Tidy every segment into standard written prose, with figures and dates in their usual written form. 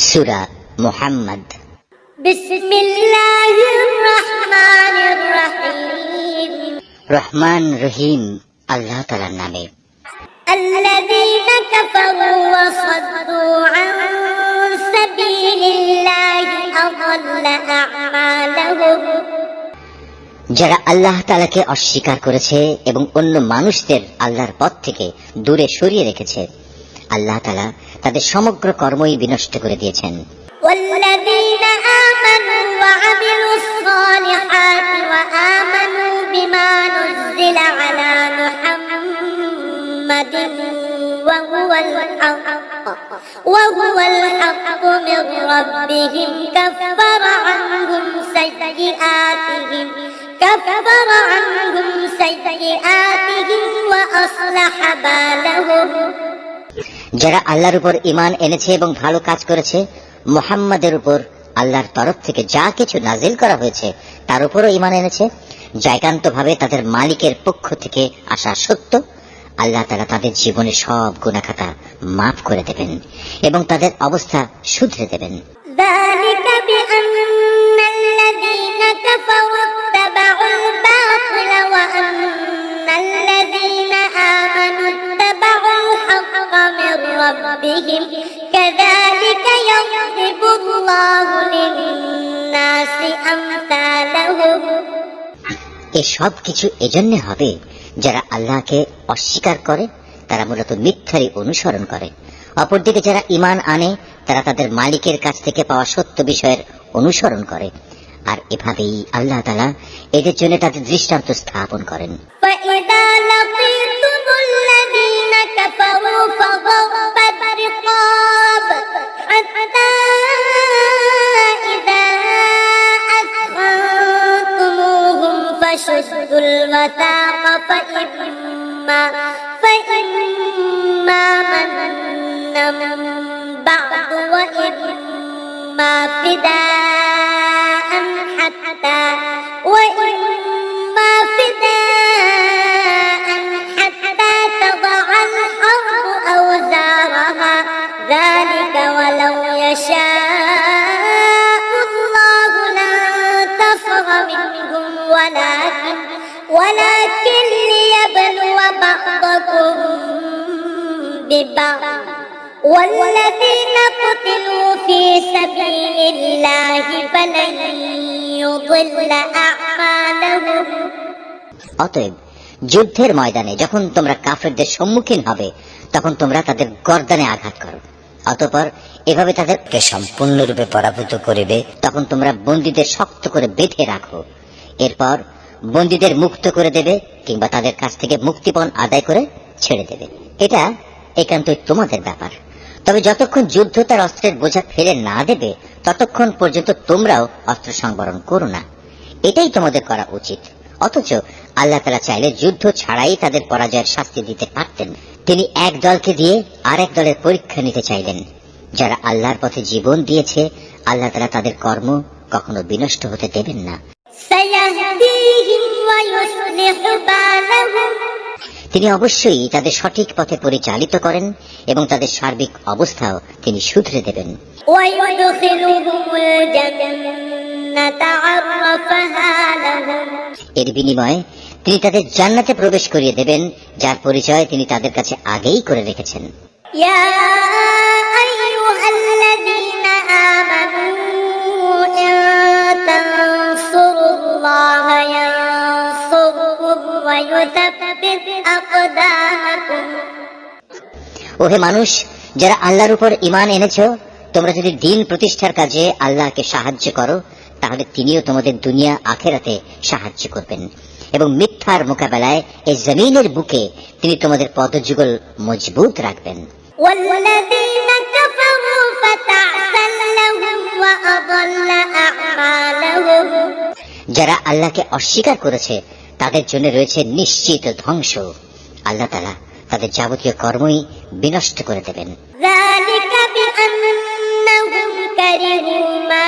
সূরা মুহাম্মদ। বিসমিল্লাহির রহমানির রহিম। রহমান রহিম আল্লাহ তাআলার নামে। আল্লাযীনা কাফারু ওয়া সাদ্দু আন সাবিলিল্লাহি আযাল্লা আ'মালাহুম। যারা আল্লাহ তাআলাকে অস্বীকার করেছে এবং অন্য মানুষদের আল্লাহর পথ থেকে দূরে সরিয়ে রেখেছে, আল্লাহ তাআলা তাদের সমগ্র কর্মই বিনষ্ট করে দিয়েছেন। ওয়াল্লাযীনা আমানু ওয়া আমিলুস সালিহাতি ওয়া আমানু বিমা নুযিলা আলা মুহাম্মাদিন ওয়া হুয়াল হাক্কু মির রাব্বিহিম কাফারা আনহুম সাইয়্যাতিহিম ওয়া আসলাহা বালাহুম। যারা আল্লাহর উপর ঈমান এনেছে এবং ভালো কাজ করেছে, মুহাম্মাদের উপর আল্লাহর তরফ থেকে যা কিছু নাজিল করা হয়েছে তার উপরও ঈমান এনেছে, যা একান্তভাবে তাদের মালিকের পক্ষ থেকে আসা সত্য, আল্লাহ তাআলা তাদের জীবনের সব গুনাহখাতা মাফ করে দেবেন এবং তাদের অবস্থা শুধরে দেবেন। যালিকা বিআন্নাল্লাযীনা কাফারু ইত্তাবাউল বাতিলা ওয়া আন্নাল্লাযীনা আমানু ইত্তাবাউল হাক্কা মির রাব্বিহিম কাযালিকা ইয়াযরিবুল্লাহু লিন-নাসি আমসালাহুম। এই সব কিছু এজন্য হবে যারা আল্লাহকে অস্বীকার করে তারা মূলত মিথ্যারই অনুসরণ করে, অপরদিকে যারা ঈমান আনে তারা তাদের মালিকের কাছ থেকে পাওয়া সত্য বিষয়ের অনুসরণ করে, আর এভাবেই আল্লাহ তাআলা এদের জন্য তাদের দৃষ্টান্ত স্থাপন করেন। فإذا لقيتم الذين كفروا فضرب الرقاب حتى إذا أثخنتموهم فشدوا الوثاق فإما منا بعد وإما فداء حتى تضع الحرب أوزارها ذلك ولو يشاء الله لانتصر منهم ولكن ليبلو بعضكم ببعض والذين قتلوا في سبيل الله فلن يضل أعمالهم। অতএব যুদ্ধের ময়দানে যখন তোমরা কাফেরদের সম্মুখীন হবে তখন তোমরা তাদের গর্দানে আঘাত করো, অতঃপর এভাবে তাদেরকে সম্পূর্ণরূপে পরাভূত করিবে, তখন তোমরা বন্দীদের শক্ত করে বেঁধে রাখো, এরপর বন্দীদের মুক্ত করে দেবে কিংবা তাদের কাছ থেকে মুক্তিপণ আদায় করে ছেড়ে দেবে। এটা একান্তই তোমাদের ব্যাপার। তবে যতক্ষণ যুদ্ধ তার অস্ত্রের বোঝা ফেলে না দেবে ততক্ষণ পর্যন্ত তোমরাও অস্ত্র সংবরণ করো না, এটাই তোমাদের করা উচিত। অথচ আল্লাহ তাআলা চাইলে যুদ্ধ ছাড়াই তাদের পরাজয়ের শাস্তি দিতে পারতেন। তিনি এক দলকে দিয়ে আরেক দলের পরীক্ষা নিতে চাইলেন। যারা আল্লাহর পথে জীবন দিয়েছে আল্লাহ তাআলা তাদের কর্ম কখনো বিনষ্ট হতে দেবেন না। তিনি অবশ্যই তাদের সঠিক পথে পরিচালিত করেন এবং তাদের সার্বিক অবস্থাও তিনি শুধরে দেবেন। এর বিনিময়ে তিনি তাদের জান্নাতে প্রবেশ করিয়ে দেবেন, যার পরিচয় তিনি তাদের কাছে আগেই করে রেখেছেন। ইয়া আইয়ুহাল্লাযীনা আমানু ইন তানসুরুল্লাহা ইয়ানসুরকুম ওয়া ইউসাব্বিত আকদামাকুম। ওহে মানুষ, যারা আল্লাহর উপর ঈমান এনেছো, তোমরা যদি দ্বীন প্রতিষ্ঠার কাজে আল্লাহকে সাহায্য করো তাহলে তিনিও তোমাদের দুনিয়া আখিরাতে সাহায্য করবেন এবং মিথ্যার মোকাবেলায় এই জমিনের বুকে তিনি তোমাদের পদযুগল মজবুত রাখবেন। ওয়াল্লাযীনা কাফারু ফাতা'সাল লাহুম ওয়া আযাল্লা আ'মালাহুম। যারা আল্লাহকে অস্বীকার করেছে তাদের জন্য রয়েছে নিশ্চিত ধ্বংস। আল্লাহ তাআলা তাদের যাবতীয় কর্মই বিনষ্ট করে দেবেন। যালিকা বিআন্নাহুম কারিহু মা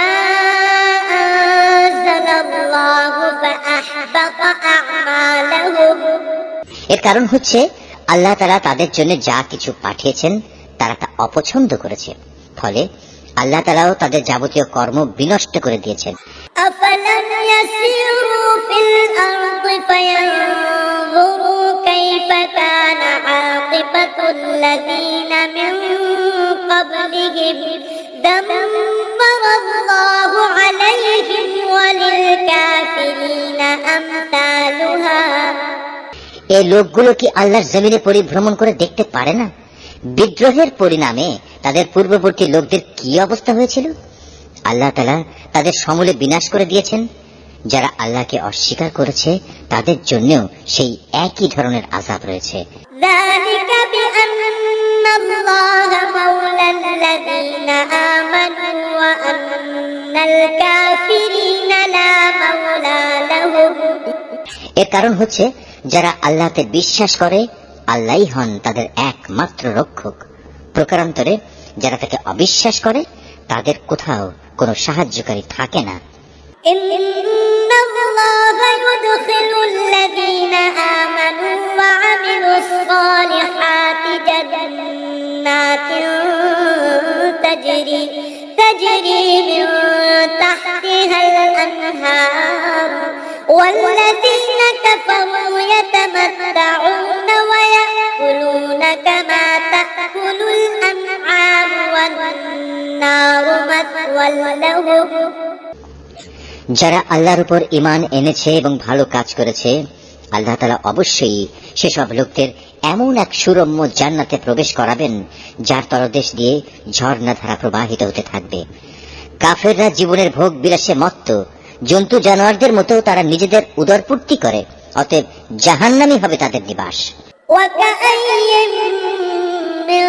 আনজালাল্লাহু ফাআহবাতা আ'মালাহুম। এর কারণ হচ্ছে আল্লাহ তাআলা তাদের জন্য যা কিছু পাঠিয়েছেন তারা তা অপছন্দ করেছে, ফলে আল্লাহ তাআলাও তাদের যাবতীয় কর্ম বিনষ্ট করে দিয়েছেন। أفلم يسيروا في الأرض فينظروا كيف كان عاقبة الذين من قبلهم دمر الله عليهم وللكافرين أمثالها। এই লোকগুলো কি আল্লাহর জমিনে পরিভ্রমণ করে দেখতে পারে না বিদ্রোহের পরিণামে তাদের পূর্ববর্তী লোকদের কি অবস্থা হয়েছিল? আল্লাহ তাআলা তাদের সমূলে বিনাশ করে দিয়েছেন। যারা আল্লাহকে অস্বীকার করেছে তাদের জন্যও সেই একই ধরনের আযাব রয়েছে। ذلك بأن الله مولى الذين آمنوا وأن الكافرين لا مولى لهم। এর কারণ হচ্ছে যারা আল্লাহতে বিশ্বাস করে আল্লাহই হন তাদের একমাত্র রক্ষক। প্রকারান্তরে যারা তাকে অবিশ্বাস করে তাদের কোথাও কোনো সাহায্যকারী থাকে না। إن الله يدخل الذين آمنوا وعملوا الصالحات جنات تجري من تحتها الأنهار والذين كفروا يتمتعون ويأكلون كما تأكل الأنعام والنار مثوى لهم। যারা আল্লাহর উপর ঈমান এনেছে এবং ভালো কাজ করেছে আল্লাহ তাআলা অবশ্যই সেসব লোকদের এমন এক সুরম্য জান্নাতে প্রবেশ করাবেন যার তলদেশ দিয়ে ঝর্ণাধারা প্রবাহিত হতে থাকবে। কাফেররা জীবনের ভোগ বিলাসে মত্ত, জন্তু জানোয়ারদের মতো তারা নিজেদের উদরপূর্তি করে, অতএব জাহান্নামই হবে তাদের নিবাস। وكأين من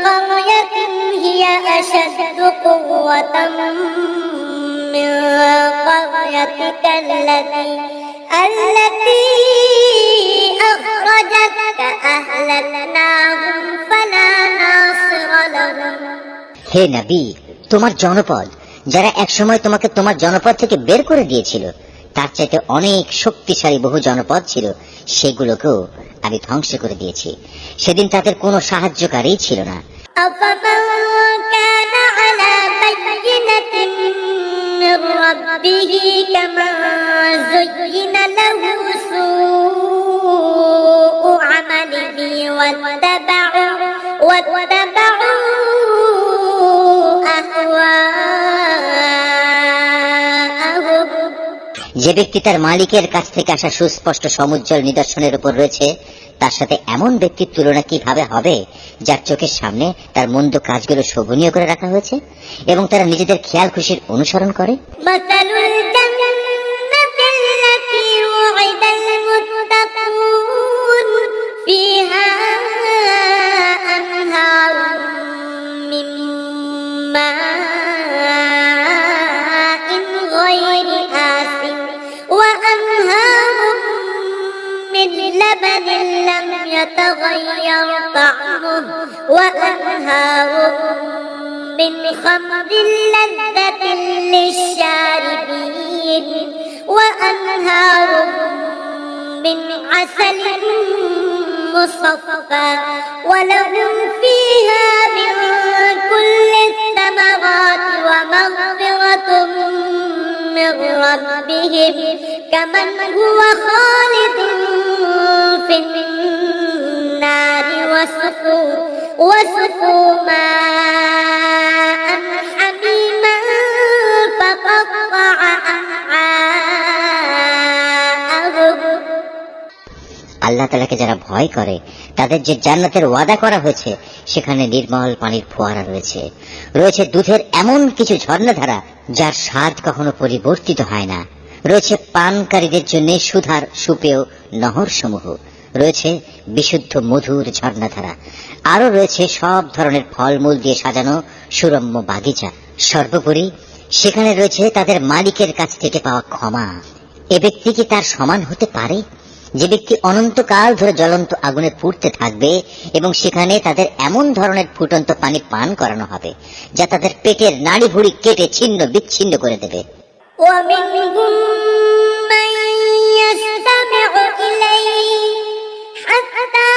قرية هي أشد قوة من قريتك التي أخرجتك أهلكناهم فلا ناصر لهم। হে নবী, তোমার জনপদ যারা একসময় তোমাকে তোমার জনপদ থেকে বের করে দিয়েছিল তার চাইতে অনেক শক্তিশালী বহু জনপদ ছিল, সেগুলোকেও আমি ধ্বংস করে দিয়েছি। সেদিন তাদের কোনো সাহায্যকারী ছিল না। أفمن كان على بينة من ربه كمن زين له سوء عمله واتبعوا أهواءهم। যে ব্যক্তি তার মালিকের কাছ থেকে আসা সুস্পষ্ট সমুজ্জ্বল নিদর্শনের উপর রয়েছে তার সাথে এমন ব্যক্তির তুলনা কিভাবে হবে যার চোখের সামনে তার মন্দ কাজগুলো শোভনীয় করে রাখা হয়েছে এবং তারা নিজেদের খেয়াল খুশির অনুসরণ করে। مثل الجنة التي وعد المتقون فيها أنهار من ماء غير آسن وأنهار من لبن لم يتغير طعمه وأنهار من خمر لذة للشاربين وأنهار من عسل مصفى ولهم فيها من كل الثمرات ومغفرة من ربهم كمن هو خالد في النار وسقوا ماء حميما فقطع أمعاءهم। আল্লাহ তাআলাকে যারা ভয় করে তাদের যে জান্নাতের ওয়াদা করা হয়েছে সেখানে নির্মল পানির ফোয়ারা রয়েছে, রয়েছে দুধের এমন কিছু ঝর্ণাধারা যার স্বাদ কখনো পরিবর্তিত হয় না, রয়েছে পানকারীদের জন্য সুধার সুপেয় নহর সমূহ, রয়েছে বিশুদ্ধ মধুর ঝর্ণাধারা, আরো রয়েছে সব ধরনের ফলমূল দিয়ে সাজানো সুরম্য বাগিচা। সর্বোপরি সেখানে রয়েছে তাদের মালিকের কাছ থেকে পাওয়া ক্ষমা। এ ব্যক্তি কি তার সমান হতে পারে যে ব্যক্তি অনন্তকাল ধরে জ্বলন্ত আগুনে পুড়তে থাকবে এবং সেখানে তাদের এমন ধরনের ফুটন্ত পানি পান করানো হবে যা তাদের পেটের নাড়ি ভুড়ি কেটে ছিন্ন বিচ্ছিন্ন করে দেবে। ومنهم من يستمع إليك حتى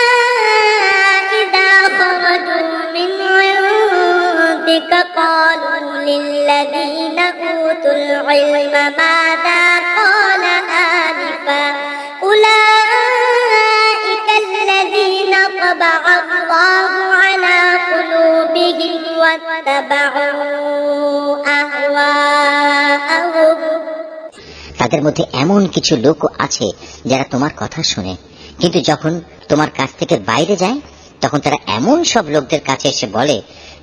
إذا خرجوا من عندك قالوا للذين أوتوا العلم ماذا قال آنفا أولئك الذين طبع الله على قلوبهم واتبعوا أهواءهم তাদের মধ্যে এমন কিছু লোক আছে যারা তোমার কথা শুনে, কিন্তু যখন তোমার কাছ থেকে বাইরে যায় তখন তারা এমন সব লোকদের কাছে এসে বলে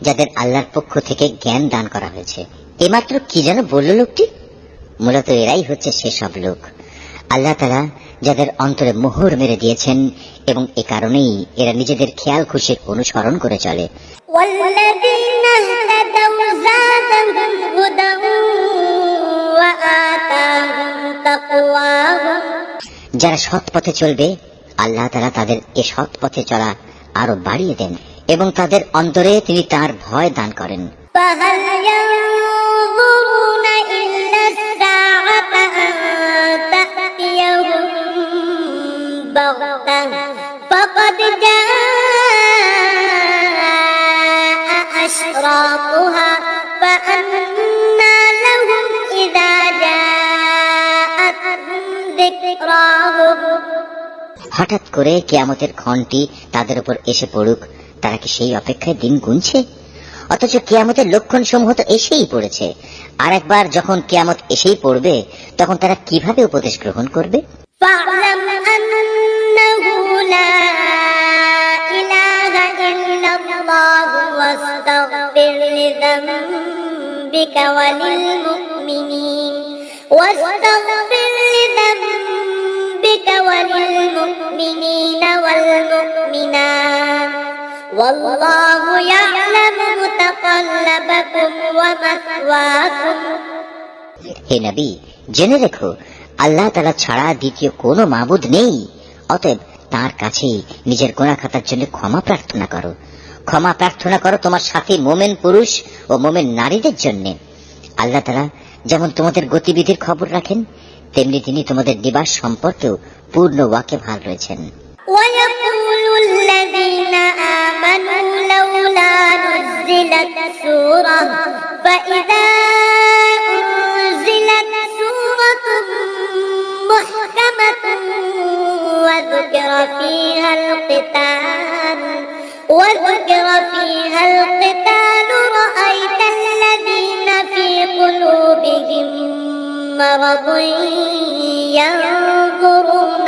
যাদের আল্লাহর পক্ষ থেকে জ্ঞান দান করা হয়েছে। এমাত্র কি যেন বলল লোকটি? মূলত এরাই হচ্ছে সেসব লোক আল্লাহ তাআলা যাদের অন্তরে মোহর মেরে দিয়েছেন, এবং এ কারণেই এরা নিজেদের খেয়াল খুশির অনুসরণ করে চলে। والذين اهتدوا زادهم هدى وآتاهم تقواهم যারা সৎ পথে চলবে আল্লাহ তাআলা তাদের এ সৎ পথে চলা আরো বাড়িয়ে দেন এবং তাদের অন্তরে তিনি তার ভয় দান করেন। فهل ينظرون إلا الساعة أن تأتيهم بغتة فقد جاء أشراطها فأنى لهم إذا جاءتهم ذكراهم হঠাৎ করে কিয়ামতের ক্ষণটি তাদের উপর এসে পড়ুক, তারা কি সেই অপেক্ষায় দিন গুনছে? অথচ কিয়ামতের লক্ষণ সমূহ তো এসেই পড়েছে। আর একবার যখন কিয়ামত এসেই পড়বে তখন তারা কিভাবে উপদেশ গ্রহণ করবে? فاعلم أنه لا إله إلا الله واستغفر لذنبك وللمؤمنين والمؤمنات والله يعلم متقلبكم ومثواكم হে নবী, জেনে রেখো আল্লাহ তাআলা ছাড়া দ্বিতীয় কোনো মাবুদ নেই। অতএব তার কাছেই নিজের গুনাহ খাতার জন্য ক্ষমা প্রার্থনা করো। ক্ষমা প্রার্থনা করো তোমার সাথী মোমেন পুরুষ ও মোমেন নারীদের জন্য। আল্লাহ তাআলা যেমন তোমাদের গতিবিধির খবর রাখেন, তেমনি তিনি তোমাদের নিবাস সম্পর্কেও পূর্ণ ওয়াকিবহাল রয়েছেন। ويقول الذين آمنوا لولا نزلت سورة فإذا أنزلت سورة محكمة وذكر فيها القتال رأيت الذين في قلوبهم مرض ينظرون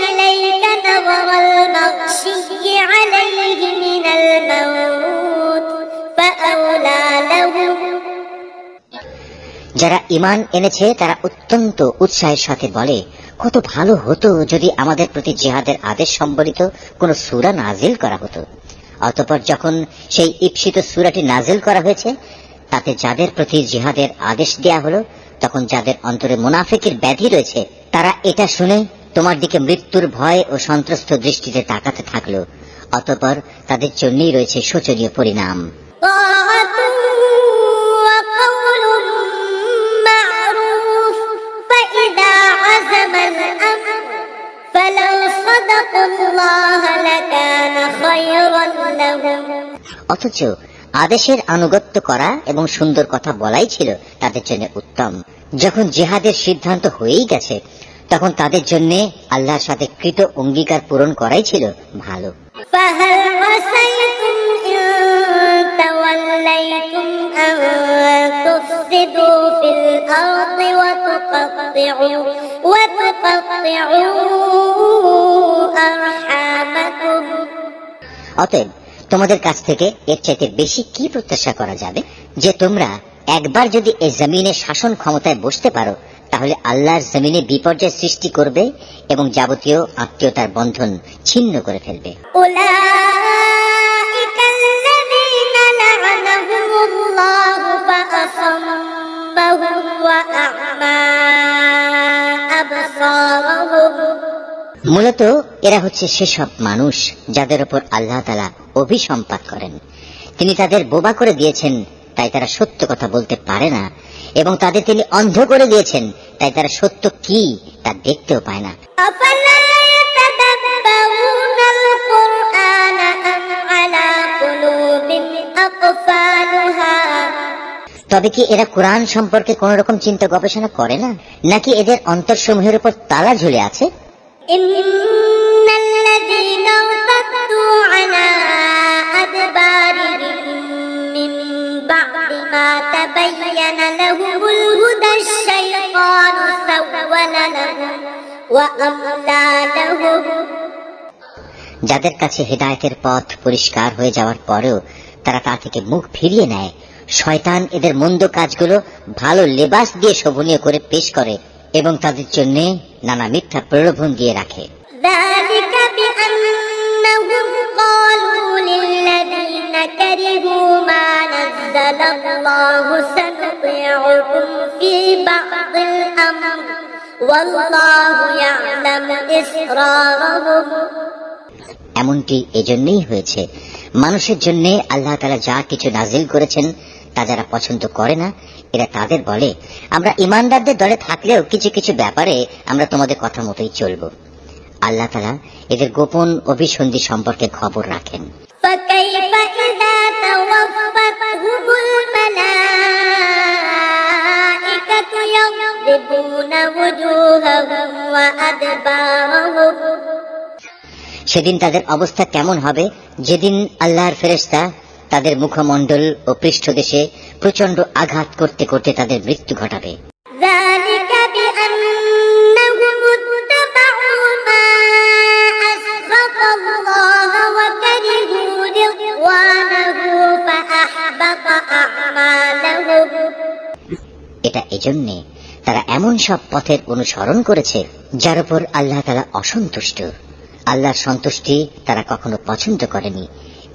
إليك نظر المغشي عليه من الموت فأولى لهم যারা ঈমান এনেছে তারা অত্যন্ত উৎসাহের সাথে বলে, কত ভালো হতো যদি আমাদের প্রতি জিহাদের আদেশ সম্বলিত কোন সূরা নাজিল করা হতো। অতঃপর যখন সেই ঈপ্সিত সূরাটি নাজিল করা হয়েছে, তাতে যাদের প্রতি জিহাদের আদেশ দেয়া হলো, তখন যাদের অন্তরে মুনাফিকের ব্যাধি রয়েছে তারা এটা শুনে তোমার দিকে মৃত্যুর ভয় ও সন্ত্রস্ত দৃষ্টিতে তাকাতে থাকলো। অতঃপর তাদের জন্যই রয়েছে শোচনীয় পরিণাম। طاعة وقول معروف فإذا عزم الأمر فلو صدقوا الله لكان خيرا لهم অথচ আদেশের আনুগত্য করা এবং সুন্দর কথা বলাই ছিল তাদের জন্য উত্তম। যখন জিহাদের সিদ্ধান্ত হয়েই গেছে তখন তাদের জন্য আল্লাহর সাথে কৃত অঙ্গীকার পূরণ করাই ছিল ভালো। فهل عسيتم إن توليتم أن تفسدوا في الأرض وتقطعوا أرحامكم অতএব তোমাদের কাছ থেকে এর চাইতে বেশি কি প্রত্যাশা করা যাবে যে তোমরা একবার যদি এই জমিনে শাসন ক্ষমতায় বসতে পারো তাহলে আল্লাহর জমিনে বিপর্যয় সৃষ্টি করবে এবং যাবতীয় আত্মীয়তার বন্ধন ছিন্ন করে ফেলবে। أولئك الذين لعنهم الله فأصمهم وأعمى أبصارهم মূলত এরা হচ্ছে সেসব মানুষ যাদের উপর আল্লাহ তাআলা অভিসম্পাত করেন। তিনি তাদের বোবা করে দিয়েছেন, তাই তারা সত্য কথা বলতে পারে না, এবং তাদের তিনি অন্ধ করে দিয়েছেন, তাই তারা সত্য কি তা দেখতেও পায় না। أفلا يتدبرون القرآن أم على তবে কি এরা কোরআন সম্পর্কে কোন রকম চিন্তা গবেষণা করে না, নাকি এদের অন্তরসমূহের উপর তালা ঝুলে আছে? ইন্নাল্লাযীনা ইরতাদ্দু আলা আদবারিহিম মিন বা'দি মা তাবায়্যানা লাহুমুল হুদা আশ-শাইতানু সাওয়ালা লাহুম ওয়া আমলা লাহুম। যাদের কাছে হেদায়েতের পথ পরিষ্কার হয়ে যাওয়ার পরেও তারা তা থেকে মুখ ফিরিয়ে নেয়, শয়তান এদের মন্দ কাজগুলো ভালো লেবাস দিয়ে শোভনীয় করে পেশ করে এবং তাদের জন্য নানা মিথ্যা প্রলোভন দিয়ে রাখে। যালিকা বিআন্নাহুম ক্বালু লিল্লাযীনা কারিহু মা নাযালাল্লাহু সানুতিউকুম ফি বা'দিল আমর ওয়াল্লাহু ইয়া'লামু ইসরারহুম। এমনটি এজন্যই হয়েছে, মানুষের জন্য আল্লাহ তাআলা যা কিছু নাজিল করেছেন তা যারা পছন্দ করে না, এরা তাদের বলে, আমরা ঈমানদারদের দলে থাকলেও কিছু কিছু ব্যাপারে আমরা তোমাদের কথা মতোই চলব। আল্লাহ তাআলা এদের গোপন অভিসন্ধি সম্পর্কে খবর রাখেন। ফাকাইফা ইযা তাওয়াফাতহুমুল মালাইকাতু ইয়াদরিবুনা ওয়ুজুহাহুম ওয়া আদবারহুম। সেদিন তাদের অবস্থা কেমন হবে, যেদিন আল্লাহর ফেরেশতা তাদের মুখমণ্ডল ও পৃষ্ঠদেশে প্রচন্ড আঘাত করতে করতে তাদের মৃত্যু ঘটাবে। যালিকা বিআন্নাহুম ইত্তাবাউ মা আসখাতাল্লাহ ওয়া কারিহু রিদওয়ানাহু ফাআহবাতা আ'মালাহুম। এটা এজন্যে তারা এমন সব পথের অনুসরণ করেছে যার উপর আল্লাহ তাআলা অসন্তুষ্ট। আল্লাহর সন্তুষ্টি তারা কখনো পছন্দ করেনি।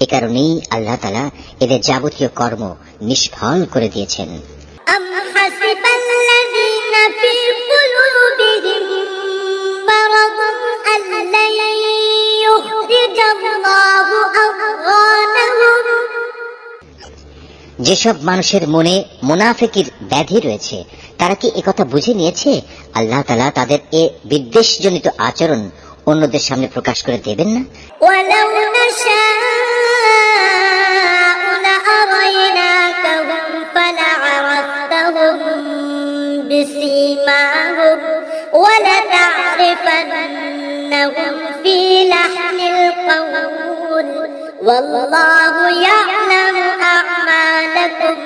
এ কারণেই আল্লাহ তাআলা এদের যাবতীয় কর্ম নিষ্ফল করে দিয়েছেন। আম হাসিবাল্লাযীনা ফী কুলুবিহিম মারাদুন আল্লান ইউখরিজাল্লাহু আযগানাহুম। যেসব মানুষের মনে মুনাফিকির ব্যাধি রয়েছে, তারা কি একথা বুঝে নিয়েছে আল্লাহ তাআলা তাদের এ বিদ্বেষজনিত আচরণ অন্যদের সামনে প্রকাশ করে দেবেন না? ওয়ালাউ নাশাউ লাআরাইনাকাহুম ফালআরাফতাহুম বিসীমাহুম ওয়ালা তা'রিফান্নাহুম ফী লাহনিল কওল ওয়াল্লাহু ইয়া'লামু আ'মালাকুম।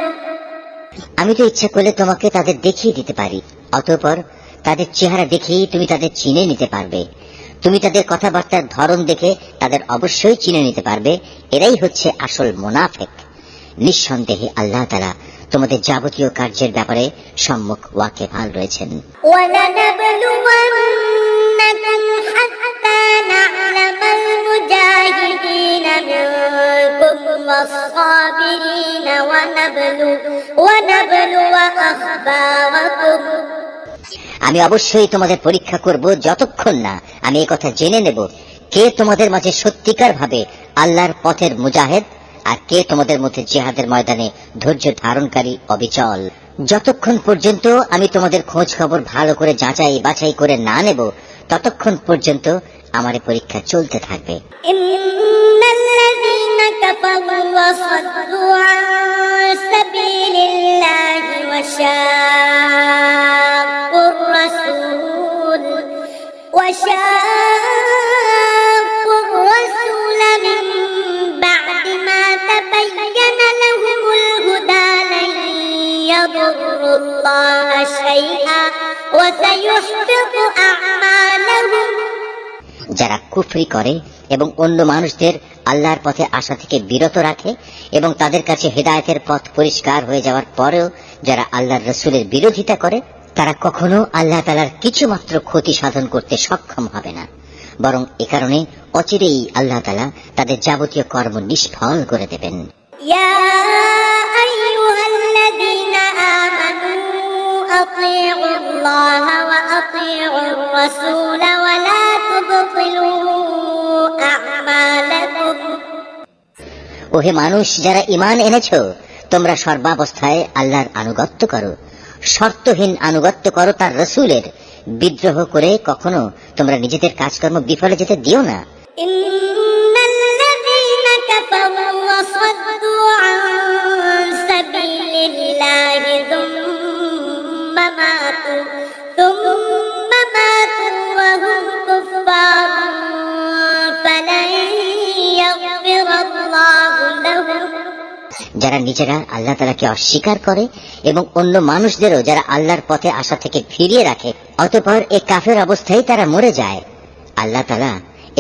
আমি তো ইচ্ছা করলে তোমাকে তাদের দেখিয়ে দিতে পারি, অতঃপর তাদের চেহারা দেখেই তুমি তাদের চিনে নিতে পারবে। তুমি তাদের কথাবার্তার ধরন দেখে তাদের অবশ্যই চিনে নিতে পারবে এরাই হচ্ছে আসল মুনাফিক। নিঃসন্দেহে আল্লাহ তাআলা তোমাদের যাবতীয় কার্যের ব্যাপারে সম্মুখ ওয়াকিবহাল রয়েছেন। ওয়ালানাবলুওয়ান্নাকুম হাত্তা না'লামাল মুজাহিদিনা মিনকুম ওয়াস-সাবিরিনা ওয়া নাবলুওয়া আখবারাকুম। আমি অবশ্যই তোমাদের পরীক্ষা করব যতক্ষণ না আমি এই কথা জেনে নেব কে তোমাদের মাঝে সত্যিকার ভাবে আল্লাহর পথের মুজাহিদ আর কে তোমাদের মধ্যে জিহাদের ময়দানে ধৈর্য ধারণকারী অবিচল। যতক্ষণ পর্যন্ত আমি তোমাদের খোঁজ খবর ভালো করে যাচাই বাছাই করে না নেব, ততক্ষণ পর্যন্ত আমার এই পরীক্ষা চলতে থাকবে। ইন্নাল্লাযীনা কাফারু ওয়া সাদ্দু আন সাবিলিল্লাহি ওয়া শাক্কুর রাসূল মিন বা'দি মা তাবায়্যানা লাহুমুল হুদা লান ইয়াদুরুল্লাহা শাইআ ওয়া সায়ুহবিতু আ'মালাহুম। যারা কুফরি করে এবং অন্য মানুষদের আল্লাহর পথে আসা থেকে বিরত রাখে এবং তাদের কাছে হেদায়েতের পথ পরিষ্কার হয়ে যাওয়ার পরেও যারা আল্লাহর রাসূলের বিরোধিতা করে, তারা কখনো আল্লাহ তাআলার কিছুমাত্র ক্ষতি সাধন করতে সক্ষম হবে না, বরং এ কারণে অচিরেই আল্লাহ তাআলা তাদের যাবতীয় কর্ম নিষ্ফল করে দেবেন। ইয়া আইয়ুহাল্লাযীনা আমানু আতিউল্লাহা ওয়া আতিউর রাসূল ওয়া লা তুবতিলু আ'মালাকুম। ওহে মানুষ, যারা ঈমান এনেছো, তোমরা সর্বাবস্থায় আল্লাহর আনুগত্য করো, শর্তহীন আনুগত্য করো তার রাসূলের। বিদ্রোহ করে কখনো তোমরা নিজেদের কাজকর্ম বিফলে যেতে দিও না। ইন্নাল্লাযীনা কাফারু ওয়া সাদ্দু আন সাবিলিল্লাহি যারা নিজেরা আল্লাহ তাআলাকে অস্বীকার করে এবং অন্য মানুষদেরও যারা আল্লাহর পথে আসা থেকে ফিরিয়ে রাখে, অতঃপর এই কাফের অবস্থায় তারা মরে যায়, আল্লাহ তাআলা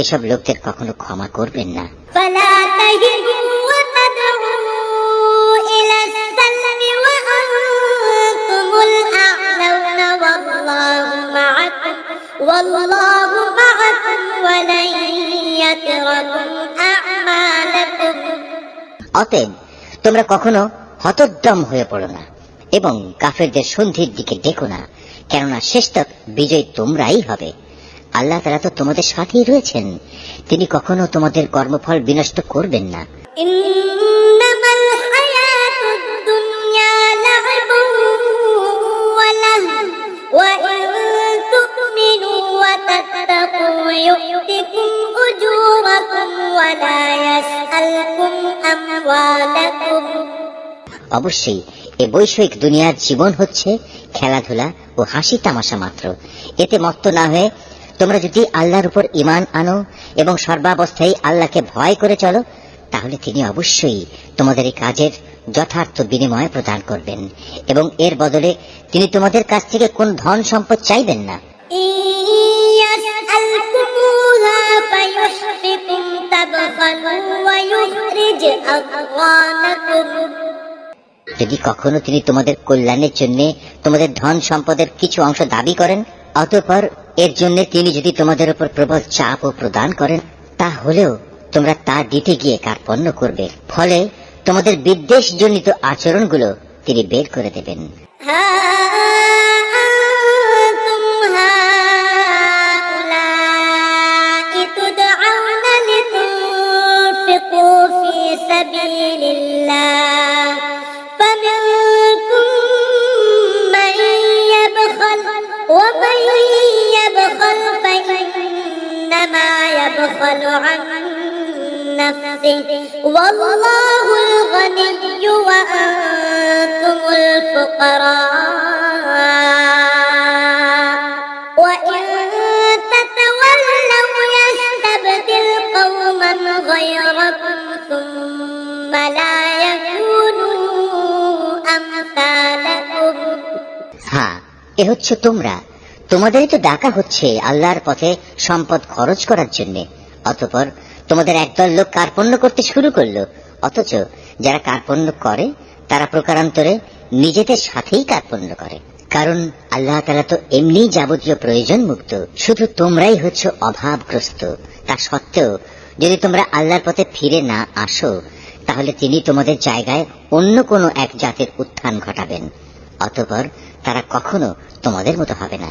এসব লোকদের কখনো ক্ষমা করবেন না। فلا تهنوا وتدعوا إلى السلم وأنتم الأعلون والله معكم ولن يتركم أعمالكم। অতএব তোমরা কখনো হতোদ্যম হয়ে পড়ো না এবং কাফেরদের সন্ধির দিকে ডেকো না, কেননা শেষতক বিজয় তোমরাই হবে। আল্লাহ তাআলা তো তোমাদের সাথেই রয়েছেন, তিনি কখনো তোমাদের কর্মফল বিনষ্ট করবেন না। إنما الحياة الدنيا لعب ولهو وإن تؤمنوا وتتقوا يؤتكم أجوركم ولا يسألكم أموالكم। অবশ্যই এই বৈষয়িক দুনিয়ার জীবন হচ্ছে খেলাধুলা ও হাসি তামাশা মাত্র। এতে মত্ত না হয়ে তোমরা যদি আল্লাহর উপর ঈমান আনো এবং সর্বাবস্থায় আল্লাহকে ভয় করে চলো, তাহলে তিনি অবশ্যই তোমাদের এই কাজের যথার্থ বিনিময় প্রদান করবেন এবং এর বদলে তিনি তোমাদের কাছ থেকে কোন ধন সম্পদ চাইবেন না। যদি কখনো তিনি তোমাদের কল্যাণের জন্য তোমাদের ধন সম্পদের কিছু অংশ দাবি করেন, অতঃপর এর জন্য তিনি যদি তোমাদের উপর প্রবল চাপ ও প্রদান করেন, তাহলেও তোমরা তা দিতে গিয়ে কার্পণ্য করবে, ফলে তোমাদের বিদ্বেষজনিত আচরণগুলো তিনি বের করে দেবেন। ومن يبخل فإنما يبخل عن نفسه والله الغني وأنتم الفقراء وإن تتولوا يستبدل قوما غيركم ثم لا يكونوا أمثالكم। হ্যাঁ, এ হচ্ছে তোমরা, তোমাদেরই তো ডাকা হচ্ছে আল্লাহর পথে সম্পদ খরচ করার জন্য, অতঃপর তোমাদের একদল লোক কার্পণ্য করতে শুরু করলো। অথচ যারা কার্পণ্য করে তারা প্রকারান্তরে নিজেদের সাথেই কার্পণ্য করে, কারণ আল্লাহ তাআলা তো এমনি যাবতীয় প্রয়োজন মুক্ত, শুধু তোমরাই হচ্ছে অভাবগ্রস্ত। তা সত্ত্বেও যদি তোমরা আল্লাহর পথে ফিরে না আসো, তাহলে তিনি তোমাদের জায়গায় অন্য কোনো এক জাতির উত্থান ঘটাবেন, অতঃপর তারা কখনো তোমাদের মতো হবে না।